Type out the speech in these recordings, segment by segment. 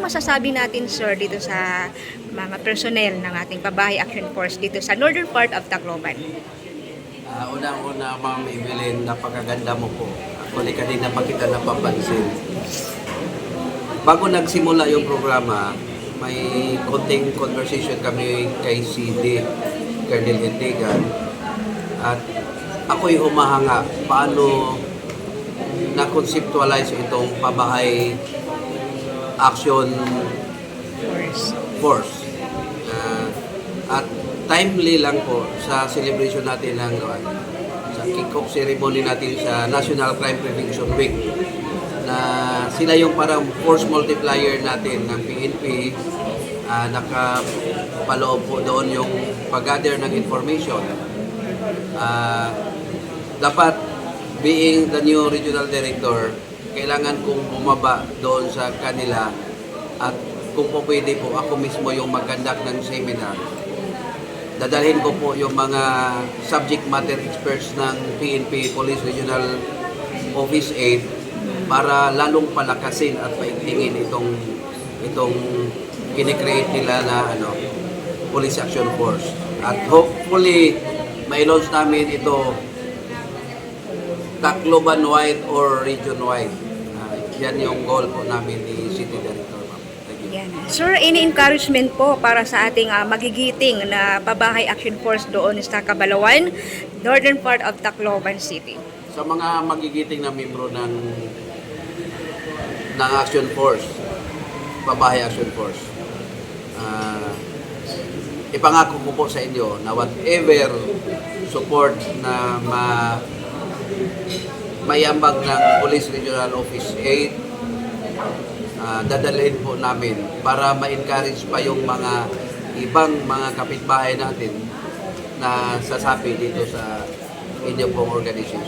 masasabi natin, sir, dito sa mga personnel ng ating Pabahay Action Force dito sa northern part of Tacloban? Unang-una, Ma'am Evelyn, napakaganda mo po. Actually, kanina pa kita napapansin. Bago nagsimula yung programa, may konting conversation kami kay CD, Colonel Hendigan. At ako'y humahanga paano na-conceptualize itong Pabahay Action Force. At timely lang po sa celebration natin ng sa kick-off ceremony natin sa National Crime Prevention Week na sila yung parang force multiplier natin ng PNP. Nakapaloob po doon yung pag-gather ng information. Dapat being the new regional director, kailangan kong bumaba doon sa kanila at kung po pwede po ako mismo yung mag-conduct ng seminar. Dadalhin ko po yung mga subject matter experts ng PNP Police Regional Office 8 para lalong palakasin at paigtingin itong kine-create nila na Police Action Force. At hopefully ma-launch namin ito Tacloban-wide or region-wide. Yan yung goal po namin ni City Director. Thank you. Yan. Sir, any encouragement po para sa ating magigiting na Pabahay Action Force doon sa Cabalawan, northern part of Tacloban City? Sa mga magigiting na membro ng Action Force, Pabahay Action Force, ipangako ko po sa inyo na whatever support na mayambag ng Police Regional Office 8, dadalhin po namin para ma-encourage pa yung mga ibang mga kapitbahay natin na sasapi dito sa inyong pong organization.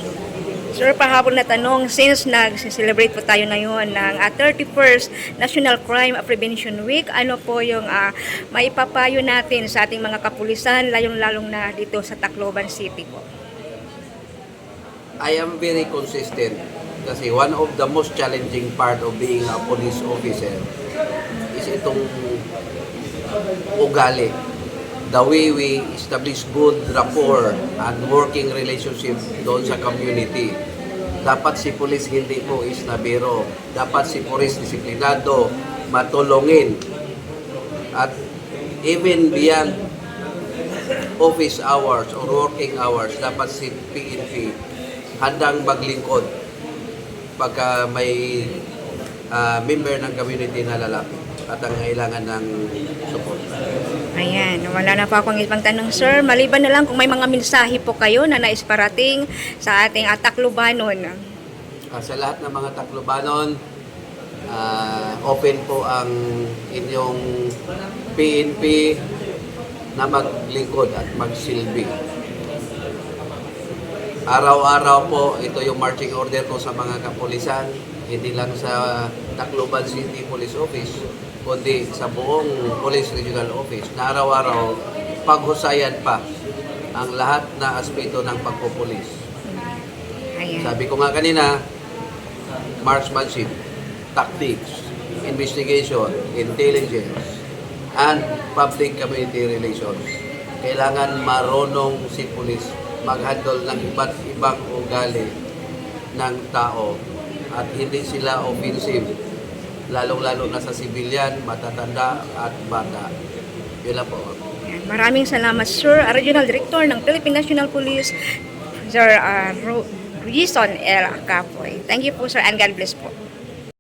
Sir, pahabol na tanong, since nag-celebrate po tayo ngayon ng 31st National Crime Prevention Week, ano po yung maipapayo natin sa ating mga kapulisan, lalong-lalong na dito sa Tacloban City po? I am very consistent kasi one of the most challenging part of being a police officer is itong ugali. The way we establish good rapport and working relationship doon sa community. Dapat si police hindi po is na biro. Dapat si police disiplinado, matulungin. At even beyond office hours or working hours, dapat si PNP handang maglingkod pagka may member ng community na lalapit at ang kailangan ng support. Ayan, wala na po akong ibang tanong, sir. Maliban na lang kung may mga mensahe po kayo na nais parating sa ating Taclobanon. Sa lahat ng mga Taclobanon, open po ang inyong PNP na maglingkod at magsilbi. Araw-araw po, ito yung marching order ko sa mga kapulisan, hindi lang sa Tacloban City Police Office, kundi sa buong Police Regional Office, na araw-araw paghusayan pa ang lahat na aspeto ng pagpupulis. Ayan. Sabi ko nga kanina, marksmanship, tactics, investigation, intelligence, and public community relations. Kailangan marunong si pulis mag-handle ng iba't ibang ugali ng tao at hindi sila offensive, lalong-lalo na sa civilian, matatanda at bata. Yun lang po. Maraming salamat, sir. Regional Director ng Philippine National Police, Sir Reason L. Capoy. Thank you po, sir, and God bless po.